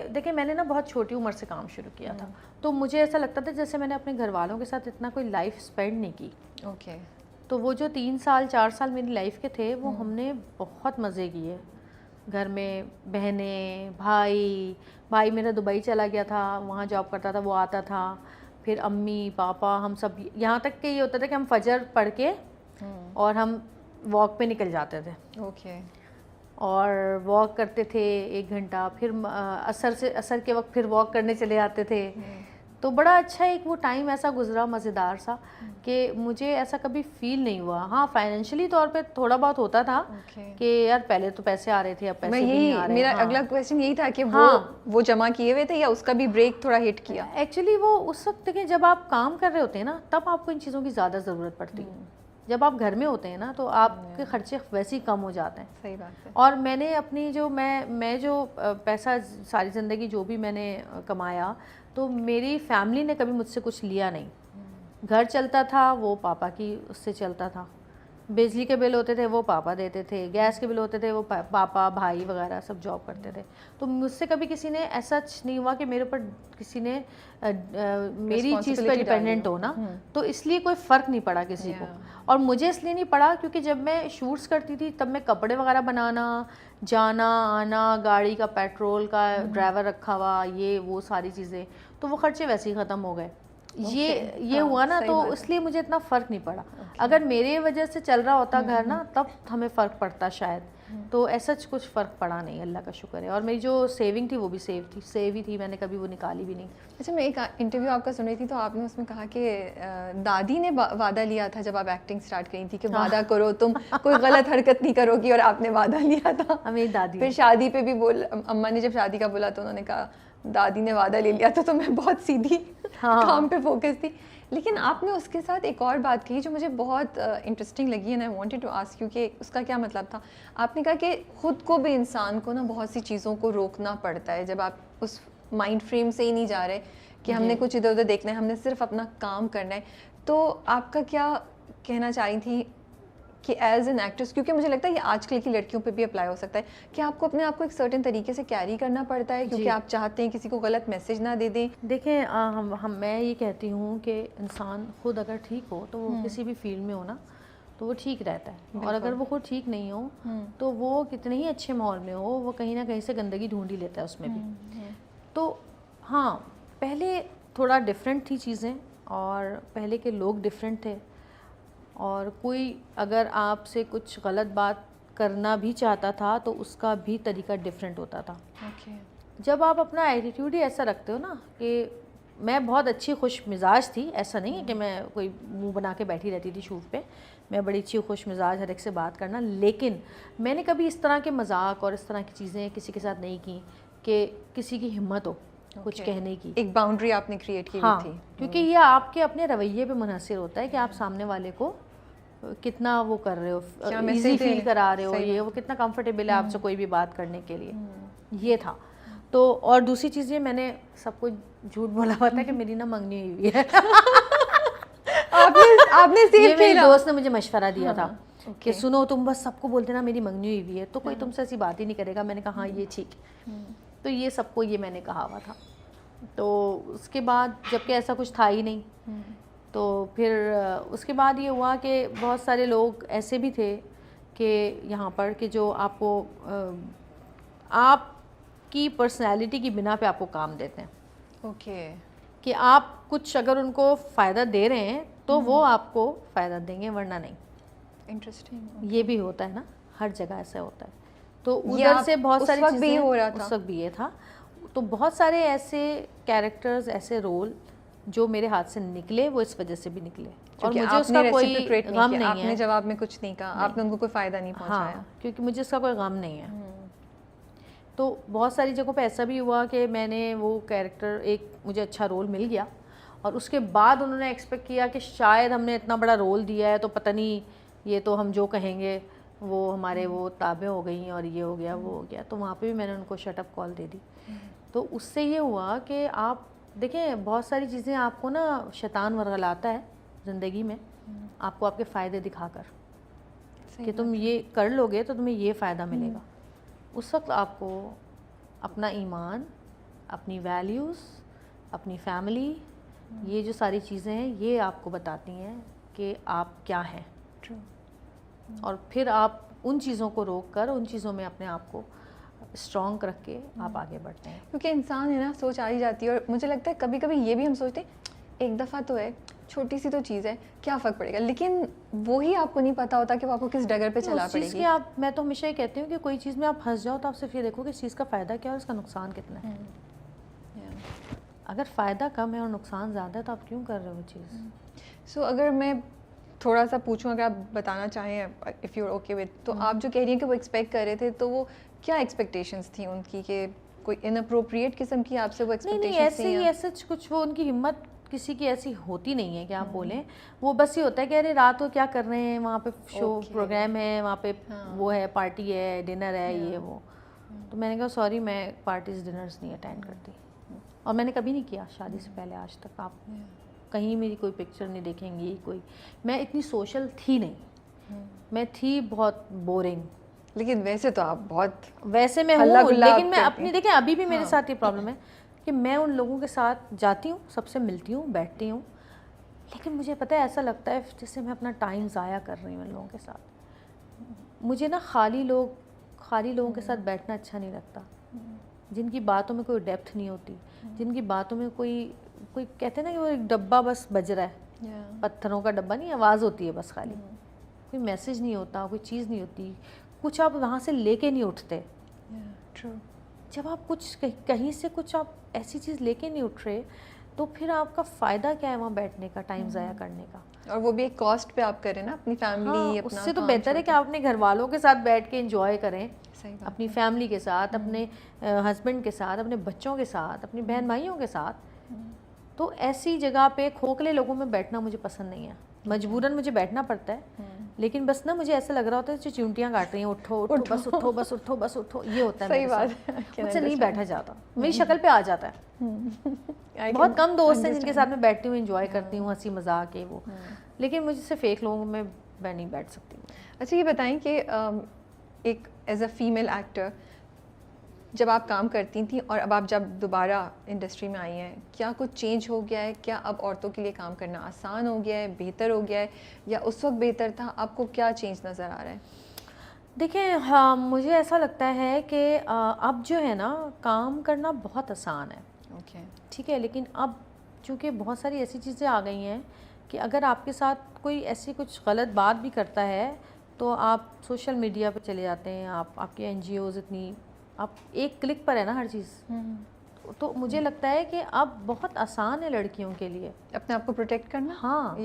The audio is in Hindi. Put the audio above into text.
देखिए मैंने ना बहुत छोटी उम्र से काम शुरू किया था, तो मुझे ऐसा लगता था जैसे मैंने अपने घर वालों के साथ इतना कोई लाइफ स्पेंड नहीं की। ओके। तो वो जो 3 साल 4 साल मेरी लाइफ के थे वो हमने बहुत मज़े किए। घर में बहनें, भाई मेरा दुबई चला गया था, वहाँ जॉब करता था, वो आता था, फिर अम्मी पापा हम सब, यहाँ तक कि ये होता था कि हम फजर पढ़ के और हम वॉक पे निकल जाते थे। ओके। और वॉक करते थे 1 घंटा, फिर असर के वक्त फिर वॉक करने चले जाते थे। तो बड़ा अच्छा एक वो टाइम ऐसा गुजरा मज़ेदार सा कि मुझे ऐसा कभी फील नहीं हुआ। हाँ, फाइनेंशियली तौर पे थोड़ा बहुत होता था कि यार पहले तो पैसे आ रहे थे, अब पैसे भी नहीं आ रहे। मेरा अगला क्वेश्चन यही था कि वो जमा किए हुए थे या उसका भी ब्रेक थोड़ा हिट किया? एक्चुअली वो उस वक्त देखिए जब आप काम कर रहे होते हैं ना तब आपको इन चीज़ों की ज़्यादा ज़रूरत पड़ती है। जब आप घर में होते हैं ना तो आपके खर्चे वैसे ही कम हो जाते हैं। सही बात है। और मैंने अपनी जो मैं जो पैसा सारी ज़िंदगी जो भी मैंने कमाया, तो मेरी फैमिली ने कभी मुझसे कुछ लिया नहीं। घर चलता था वो पापा की उससे चलता था, बिजली के बिल होते थे वो पापा देते थे, गैस के बिल होते थे वो पापा भाई वगैरह सब जॉब करते थे। तो मुझसे कभी किसी ने ऐसा नहीं हुआ कि मेरे ऊपर किसी ने मेरी चीज़ पर डिपेंडेंट हो ना, तो इसलिए कोई फ़र्क नहीं पड़ा किसी को। और मुझे इसलिए नहीं पड़ा क्योंकि जब मैं शूट्स करती थी तब मैं कपड़े वगैरह बनाना, जाना आना, गाड़ी का पेट्रोल का ड्राइवर रखा हुआ, ये वो सारी चीज़ें, तो वो खर्चे वैसे ही ख़त्म हो गए। ये हुआ ना, तो इसलिए मुझे इतना फ़र्क नहीं पड़ा। अगर मेरे वजह से चल रहा होता घर ना तब हमें फ़र्क पड़ता शायद। तो ऐसा कुछ फ़र्क पड़ा नहीं, अल्लाह का शुक्र है। और मेरी जो सेविंग थी वो भी सेव ही थी, मैंने कभी वो निकाली भी नहीं। अच्छा, मैं एक इंटरव्यू आपका सुन रही थी तो आपने उसमें कहा कि दादी ने वादा लिया था जब आप एक्टिंग स्टार्ट करी थी कि वादा करो तुम कोई गलत हरकत नहीं करोगी, और आपने वादा लिया था। मेरी दादी फिर शादी पे भी अम्मा ने जब शादी का बोला तो उन्होंने कहा दादी ने वादा ले लिया था, तो मैं बहुत सीधी काम पे फोकस थी। लेकिन आपने उसके साथ एक और बात कही जो मुझे बहुत इंटरेस्टिंग लगी and I wanted to ask you कि उसका क्या मतलब था। आपने कहा कि खुद को भी इंसान को ना बहुत सी चीज़ों को रोकना पड़ता है जब आप उस माइंड फ्रेम से ही नहीं जा रहे कि हमने कुछ इधर उधर देखना है, हमने सिर्फ अपना काम करना है। तो आपका क्या कहना चाह रही थी कि एज एन एक्ट्रेस, क्योंकि मुझे लगता है ये आजकल की लड़कियों पे भी अप्लाई हो सकता है कि आपको अपने आप को एक सर्टेन तरीके से कैरी करना पड़ता है क्योंकि आप चाहते हैं किसी को गलत मैसेज ना दे दें। देखें मैं ये कहती हूँ कि इंसान खुद अगर ठीक हो तो वो किसी भी फील्ड में हो ना तो वो ठीक रहता है, और अगर वो खुद ठीक नहीं हो तो वो कितने ही अच्छे माहौल में हो वो कहीं ना कहीं से गंदगी ढूंढ ही लेता है उसमें भी। तो हाँ, पहले थोड़ा डिफरेंट थी चीज़ें और पहले के लोग डिफरेंट थे, और कोई अगर आपसे कुछ गलत बात करना भी चाहता था तो उसका भी तरीका डिफरेंट होता था। जब आप अपना एटीट्यूड ही ऐसा रखते हो ना कि मैं बहुत अच्छी खुश मिजाज थी, ऐसा नहीं है कि मैं कोई मुंह बना के बैठी रहती थी शूट पे, मैं बड़ी अच्छी खुश मिजाज हर एक से बात करना, लेकिन मैंने कभी इस तरह के मजाक और इस तरह की चीज़ें किसी के साथ नहीं की कि किसी की हिम्मत हो कुछ कहने की। एक बाउंड्री आपने क्रिएट की हाँ, थी। क्योंकि ये आपके अपने रवैये पे मुनहसर होता है कि आप सामने वाले को कितना वो कर रहे हो, इजी फील करा रहे हो, ये वो कितना कंफर्टेबल है आपसे कोई भी बात करने के लिए, ये था। तो और दूसरी चीज़ ये मैंने सबको झूठ बोला हुआ था कि मेरी ना मंगनी हुई है। आपने ये मेरी दोस्त ने मुझे मशवरा दिया था कि सुनो तुम बस सबको बोलते ना मेरी मंगनी हुई है तो कोई तुमसे ऐसी बात ही नहीं करेगा। मैंने कहा हाँ ये ठीक है। तो ये सबको ये मैंने कहा हुआ था। तो उसके बाद जबकि ऐसा कुछ था ही नहीं, तो फिर उसके बाद ये हुआ कि बहुत सारे लोग ऐसे भी थे कि यहाँ पर कि जो आपको आपकी पर्सनैलिटी की बिना पे आपको काम देते हैं। कि आप कुछ अगर उनको फ़ायदा दे रहे हैं तो वो आपको फ़ायदा देंगे वरना नहीं। इंटरेस्टिंग। ये भी होता है ना, हर जगह ऐसा होता है। तो उधर से बहुत सारी चीज़ें भी हो रहा था, उस वक्त भी ये था। तो बहुत सारे ऐसे कैरेक्टर्स, ऐसे रोल जो मेरे हाथ से निकले वो इस वजह से भी निकले, और मुझे उसका कोई गम नहीं है। आपने जवाब में कुछ नहीं कहा, आपने उनको कोई फ़ायदा नहीं पहुंचाया। हाँ, क्योंकि मुझे उसका कोई गम नहीं है। तो बहुत सारी जगहों पे ऐसा भी हुआ कि मैंने वो कैरेक्टर, एक मुझे अच्छा रोल मिल गया और उसके बाद उन्होंने एक्सपेक्ट किया कि शायद हमने इतना बड़ा रोल दिया है तो पता नहीं ये तो हम जो कहेंगे वो हमारे वो ताबे हो गई और ये हो गया वो हो गया। तो वहाँ पे भी मैंने उनको शटअप कॉल दे दी। तो उससे ये हुआ कि आप देखें बहुत सारी चीज़ें आपको ना शैतान वरगलाता है ज़िंदगी में, आपको आपके फ़ायदे दिखाकर कि तुम ये कर लोगे तो तुम्हें ये फ़ायदा मिलेगा। उस वक्त आपको अपना ईमान अपनी वैल्यूज़, अपनी फैमिली, ये जो सारी चीज़ें हैं ये आपको बताती हैं कि आप क्या हैं। और फिर आप उन चीज़ों को रोक कर उन चीज़ों में अपने आप को स्ट्रॉन्ग रख के आप आगे बढ़ते हैं। क्योंकि इंसान है ना, सोच आ ही जाती है। और मुझे लगता है कभी कभी ये भी हम सोचते हैं एक दफ़ा तो है, छोटी सी तो चीज़ है, क्या फ़र्क पड़ेगा, लेकिन वो ही आपको नहीं पता होता कि वो आपको किस डगर पे चला पड़ेगी। मैं तो हमेशा ये कहती हूँ कि कोई चीज़ में आप फंस जाओ तो आप सिर्फ ये देखो कि इस चीज़ का फ़ायदा क्या है और इसका नुकसान कितना है। अगर फ़ायदा कम है और नुकसान ज़्यादा है तो आप क्यों कर रहे हो वो चीज़। सो अगर मैं थोड़ा सा पूछूं, अगर आप बताना चाहें, if you are okay with, तो आप जो कह रही हैं कि वो एक्सपेक्ट कर रहे थे, तो वो क्या एक्सपेक्टेशंस थी उनकी, कि कोई इनअप्रोप्रिएट किस्म की आपसे वो एक्सपेक्टेशंस नहीं, ऐसे ही ऐसे कुछ वो उनकी हिम्मत किसी की ऐसी होती नहीं है कि आप बोलें। वो बस ये होता है कि अरे रात को क्या कर रहे हैं, वहाँ पे शो प्रोग्राम है, वहाँ पे वो है, पार्टी है, डिनर है, ये वो। तो मैंने कहा सॉरी, मैं पार्टीज डिनर्स नहीं अटेंड करती, और मैंने कभी नहीं किया शादी से पहले आज तक। आप कहीं मेरी कोई पिक्चर नहीं देखेंगी, कोई, मैं इतनी सोशल थी नहीं, मैं थी बहुत बोरिंग। लेकिन वैसे तो आप बहुत, वैसे मैं हूँ, लेकिन मैं अपनी, देखिए अभी भी मेरे साथ ये प्रॉब्लम है कि मैं उन लोगों के साथ जाती हूँ, सबसे मिलती हूँ, बैठती हूँ, लेकिन मुझे पता है ऐसा लगता है जैसे मैं अपना टाइम ज़ाया कर रही हूँ इन लोगों के साथ। मुझे ना खाली लोगों के साथ बैठना अच्छा नहीं लगता, जिनकी बातों में कोई डेप्थ नहीं होती, जिनकी बातों में कोई कहते हैं ना कि वो एक डब्बा बस बज रहा है, पत्थरों का डब्बा नहीं, आवाज़ होती है बस खाली, कोई मैसेज नहीं होता, कोई चीज़ नहीं होती, कुछ आप वहाँ से लेके नहीं उठते। जब आप कुछ कहीं से कुछ आप ऐसी चीज़ लेके नहीं उठ रहे, तो फिर आपका फ़ायदा क्या है वहाँ बैठने का, टाइम ज़ाया करने का। और वो भी एक कॉस्ट पे आप करें ना, अपनी फैमिली। हाँ, उससे तो बेहतर है कि आप अपने घर वालों के साथ बैठ के एंजॉय करें, अपनी फैमिली के साथ, अपने हस्बैंड के साथ, अपने बच्चों के साथ, अपनी बहन भाइयों के साथ। तो ऐसी जगह पे खोखले लोगों में बैठना मुझे पसंद नहीं है, मजबूरन मुझे बैठना पड़ता है, लेकिन बस ना मुझे ऐसा लग रहा होता है जो चिंटियाँ काट रही हैं, उठो उठो बस उठो बस उठो बस उठो, ये होता है। सही बात है, मुझसे नहीं बैठा जाता, मेरी शक्ल पे आ जाता है। बहुत कम दोस्त हैं जिनके साथ मैं बैठती हूँ, एंजॉय करती हूँ, हंसी मजाक है वो, लेकिन मुझे सिर्फ फेक लोगों में मैं नहीं बैठ सकती। अच्छा ये बताएं कि एक एज अ फीमेल एक्टर जब आप काम करती थी और अब आप जब दोबारा इंडस्ट्री में आई हैं, क्या कुछ चेंज हो गया है? क्या अब औरतों के लिए काम करना आसान हो गया है, बेहतर हो गया है, या उस वक्त बेहतर था? आपको क्या चेंज नज़र आ रहा है? देखिए, हाँ, मुझे ऐसा लगता है कि अब जो है ना, काम करना बहुत आसान है। ओके, ठीक है, लेकिन अब चूँकि बहुत सारी ऐसी चीज़ें आ गई हैं कि अगर आपके साथ कोई ऐसी कुछ गलत बात भी करता है तो आप सोशल मीडिया पर चले जाते हैं, आपके NGOs इतनी, आप एक क्लिक पर है ना हर चीज़। तो मुझे लगता है कि अब बहुत आसान है लड़कियों के लिए अपने आप को प्रोटेक्ट करना। हाँ,